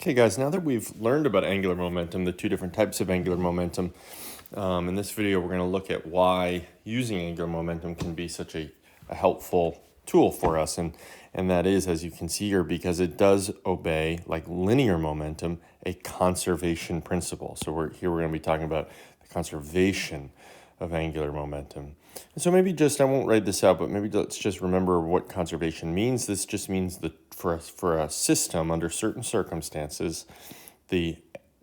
Okay, guys, now that we've learned about angular momentum, the two different types of angular momentum, in this video we're going to look at why using angular momentum can be such a helpful tool for us. And that is, as you can see here, because it does obey, like linear momentum, a conservation principle. So we're going to be talking about the conservation of angular momentum. And so maybe I won't write this out, but maybe let's just remember what conservation means. This just means that for a system under certain circumstances, the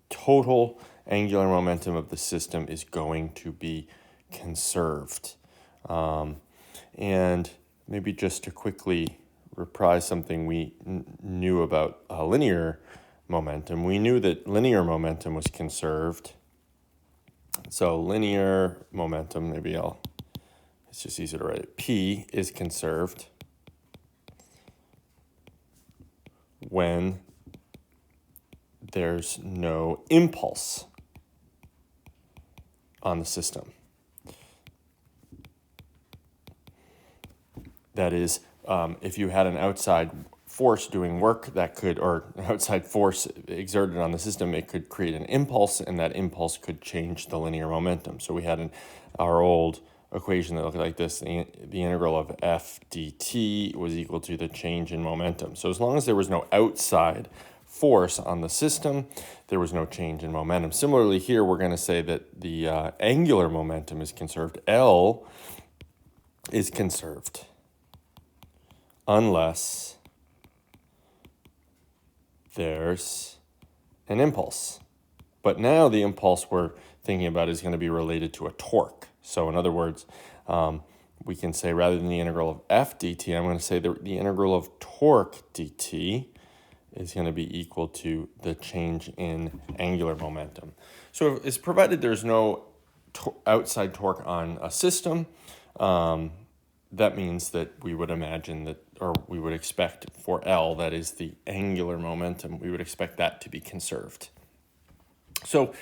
total angular momentum of the system is going to be conserved. And maybe just to quickly reprise something we knew about linear momentum, we knew that linear momentum was conserved. So linear momentum, it's just easier to write it. P is conserved when there's no impulse on the system. That is, if you had an outside force doing work or an outside force exerted on the system, it could create an impulse, and that impulse could change the linear momentum. So we had our old equation that looked like this: the integral of f dt was equal to the change in momentum. So as long as there was no outside force on the system, there was no change in momentum. Similarly here, we're going to say that the angular momentum is conserved. L is conserved unless there's an impulse. But now the impulse we're thinking about is going to be related to a torque. So in other words, we can say, rather than the integral of f dt, I'm going to say that the integral of torque dt is going to be equal to the change in angular momentum. So it's provided there's no outside torque on a system, that means that we would imagine that, or we would expect for L, that is the angular momentum, we would expect that to be conserved. So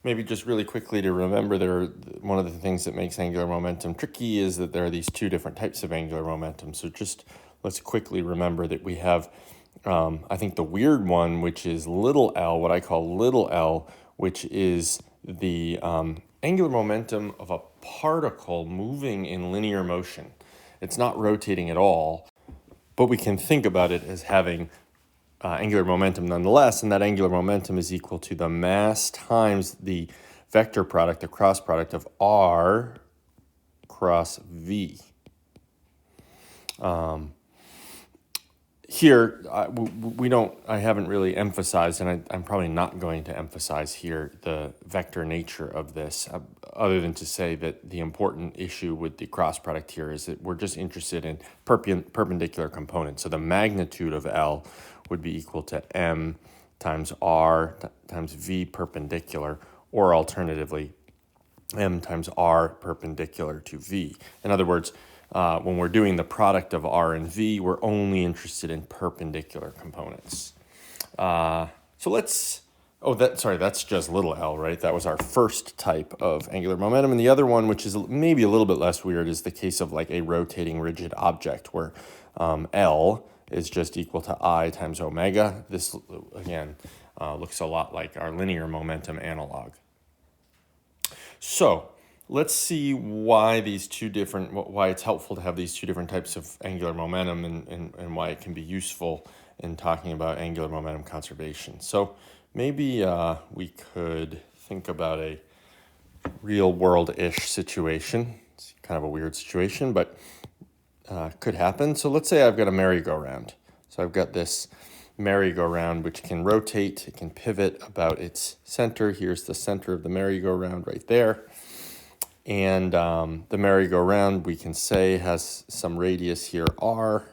maybe just really quickly to remember, one of the things that makes angular momentum tricky is that there are these two different types of angular momentum. So just let's quickly remember that we have, I think, the weird one, which is little l, what I call little l, which is the angular momentum of a particle moving in linear motion. It's not rotating at all, but we can think about it as having angular momentum nonetheless, and that angular momentum is equal to the mass times the vector product, the cross product of r cross v. Here, I haven't really emphasized, and I'm probably not going to emphasize here, the vector nature of this, other than to say that the important issue with the cross product here is that we're just interested in perpendicular components. So the magnitude of L would be equal to m times r times v perpendicular, or alternatively, m times r perpendicular to v. In other words, when we're doing the product of r and v, we're only interested in perpendicular components. That's just little l, right? That was our first type of angular momentum. And the other one, which is maybe a little bit less weird, is the case of like a rotating rigid object, where L is just equal to I times omega. This, again, looks a lot like our linear momentum analog. So let's see why it's helpful to have these two different types of angular momentum, and why it can be useful in talking about angular momentum conservation. So maybe we could think about a real world-ish situation. It's kind of a weird situation, but could happen. So let's say I've got a merry-go-round. So I've got this merry-go-round which can rotate, it can pivot about its center. Here's the center of the merry-go-round right there. And the merry-go-round, we can say, has some radius here, r.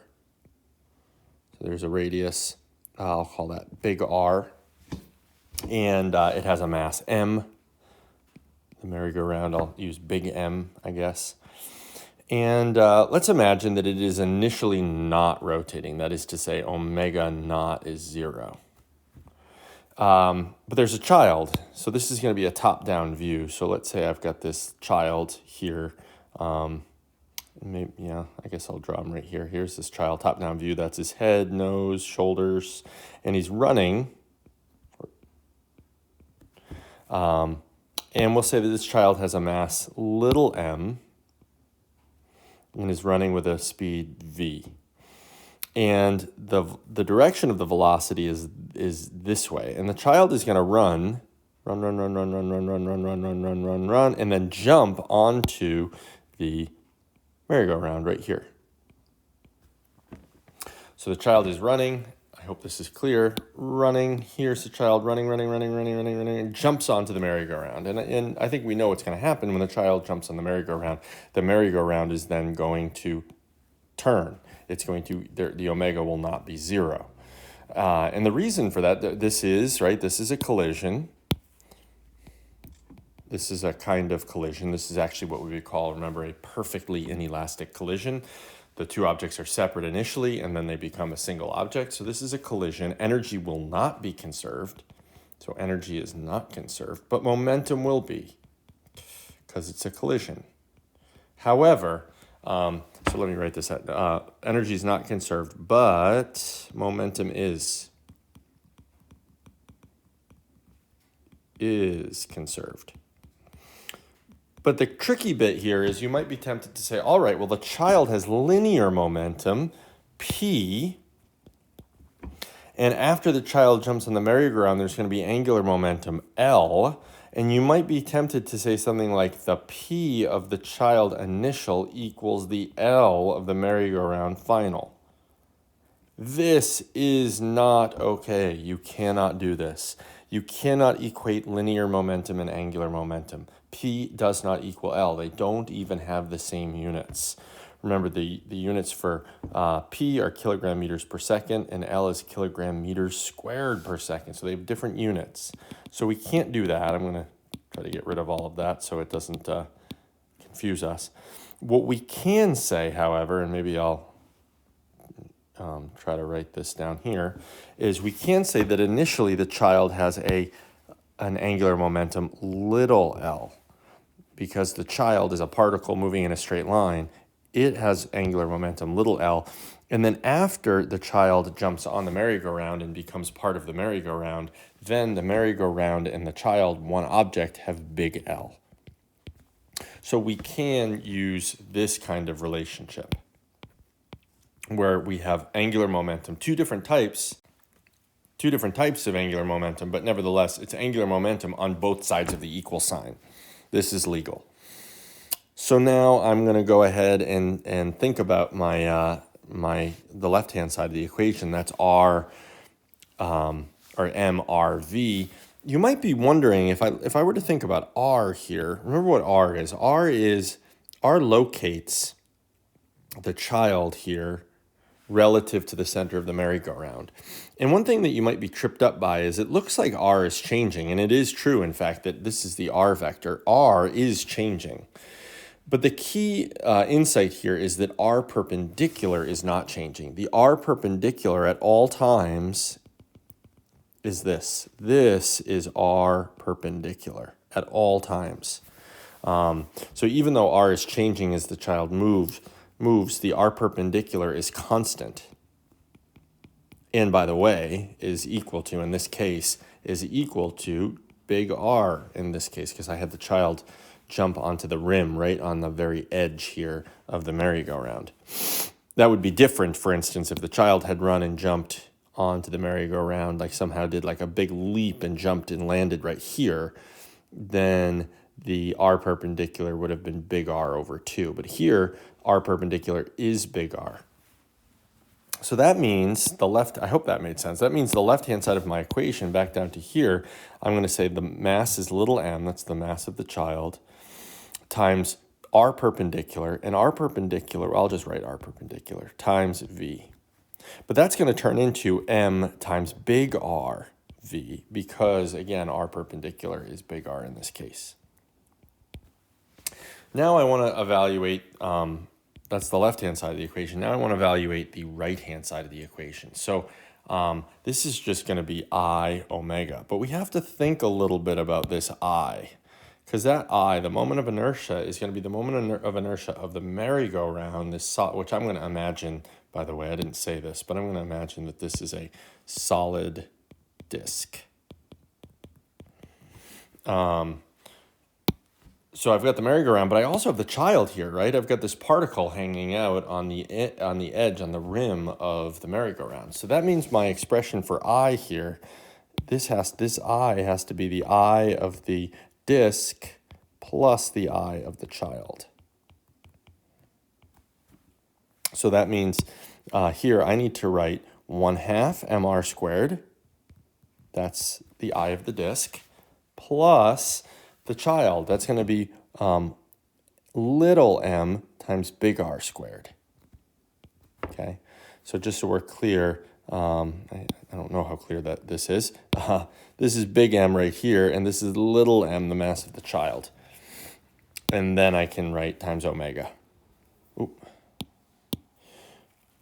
So there's a radius, I'll call that big R. And it has a mass m. The merry-go-round, I'll use big M, I guess. And let's imagine that it is initially not rotating. That is to say, omega naught is 0. But there's a child, so this is going to be a top-down view. So let's say I've got this child here maybe, yeah, I guess I'll draw him right here. Here's this child, top-down view. That's his head, nose, shoulders, and he's running. And we'll say that this child has a mass little m and is running with a speed v. And the direction of the velocity is this way. And the child is going to run, and then jump onto the merry-go-round right here. So the child is running. I hope this is clear. Running. Here's the child running, and jumps onto the merry-go-round. And I think we know what's going to happen when the child jumps on the merry-go-round. The merry-go-round is then going to turn. It's going to, the omega will not be zero. And the reason for that, this is a collision. This is a kind of collision. This is actually what we would call, remember, a perfectly inelastic collision. The two objects are separate initially, and then they become a single object. So this is a collision. Energy will not be conserved. So energy is not conserved, but momentum will be, because it's a collision. However, so let me write this out. Energy is not conserved, but momentum is conserved. But the tricky bit here is you might be tempted to say, all right, well, the child has linear momentum, P, and after the child jumps on the merry-go-round, there's going to be angular momentum, L, and you might be tempted to say something like the P of the child initial equals the L of the merry-go-round final. This is not okay. You cannot do this. You cannot equate linear momentum and angular momentum. P does not equal L. They don't even have the same units. Remember, the units for P are kilogram meters per second, and L is kilogram meters squared per second. So they have different units. So we can't do that. I'm going to try to get rid of all of that so it doesn't confuse us. What we can say, however, and maybe I'll try to write this down here, is we can say that initially the child has an angular momentum little l. Because the child is a particle moving in a straight line, it has angular momentum little l. And then after the child jumps on the merry-go-round and becomes part of the merry-go-round, then the merry-go-round and the child, one object, have big L. So we can use this kind of relationship where we have angular momentum, two different types of angular momentum, but nevertheless, it's angular momentum on both sides of the equal sign. This is legal. So now I'm going to go ahead and think about the left-hand side of the equation. That's R, or MRV. You might be wondering, if I were to think about R here, remember what R is. R locates the child here relative to the center of the merry-go-round. And one thing that you might be tripped up by is it looks like R is changing, and it is true, in fact, that this is the R vector. R is changing. But the key insight here is that R perpendicular is not changing. The R perpendicular at all times is this. This is R perpendicular at all times. So even though R is changing as the child moves, the R perpendicular is constant. And by the way, is equal to, in this case, is equal to big R in this case, because I had the child jump onto the rim right on the very edge here of the merry-go-round. That would be different, for instance, if the child had run and jumped onto the merry-go-round, like somehow did like a big leap and jumped and landed right here, then the R perpendicular would have been big R over 2. But here, R perpendicular is big R. So that means I hope that made sense. That means the left-hand side of my equation, back down to here, I'm going to say the mass is little m, that's the mass of the child, times R perpendicular, and R perpendicular, I'll just write R perpendicular, times V. But that's going to turn into m times big R V, because, again, R perpendicular is big R in this case. Now I want to evaluate, that's the left-hand side of the equation. Now I want to evaluate the right-hand side of the equation. So this is just going to be I omega. But we have to think a little bit about this I, because that I, the moment of inertia, is going to be the moment of inertia of the merry-go-round, which I'm going to imagine, by the way, I didn't say this, but I'm going to imagine that this is a solid disk. So I've got the merry-go-round, but I also have the child here, right? I've got this particle hanging out on the edge, on the rim of the merry-go-round. So that means my expression for I here, this I has to be the I of the disk plus the I of the child. So that means here I need to write 1/2 mr squared, that's the I of the disk, plus the child, that's going to be little m times big R squared. Okay, so just so we're clear, I don't know how clear that this is. This is big M right here, and this is little m, the mass of the child. And then I can write times omega.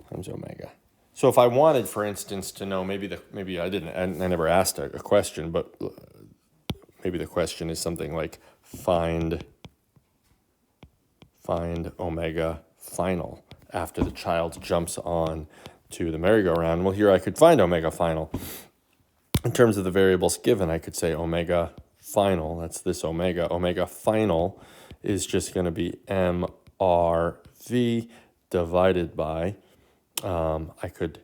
Times omega. So if I wanted, for instance, to know, maybe I never asked a question, but maybe the question is something like find omega final after the child jumps on to the merry-go-round. Well, here I could find omega final. In terms of the variables given, I could say omega final, that's this omega. Omega final is just going to be mRV divided by, I could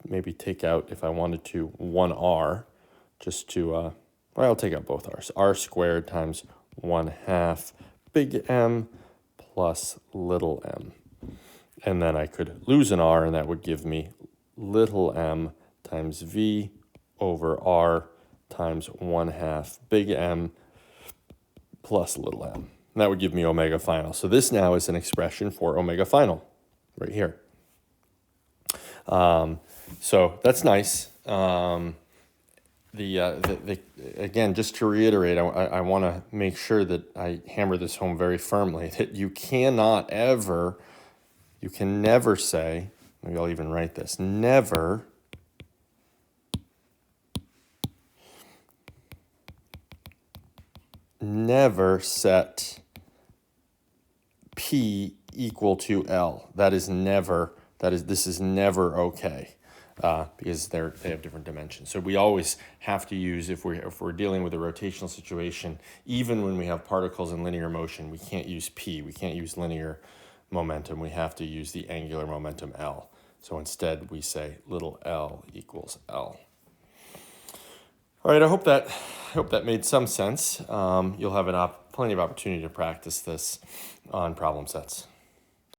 maybe take out, if I wanted to, 1r, just to, well, I'll take out both r's. R squared times 1/2 big M plus little m. And then I could lose an r, and that would give me little m times v over r times 1/2 big M plus little m. And that would give me omega final. So this now is an expression for omega final, right here. So that's nice. Again, just to reiterate, I want to make sure that I hammer this home very firmly, that you can never say, maybe I'll even write this, never set P equal to L. This is never okay. Because they have different dimensions. So we always have to use, if we're dealing with a rotational situation, even when we have particles in linear motion, we can't use P, we can't use linear momentum, we have to use the angular momentum L. So instead we say little l equals L. All right, I hope that made some sense. You'll have plenty of opportunity to practice this on problem sets.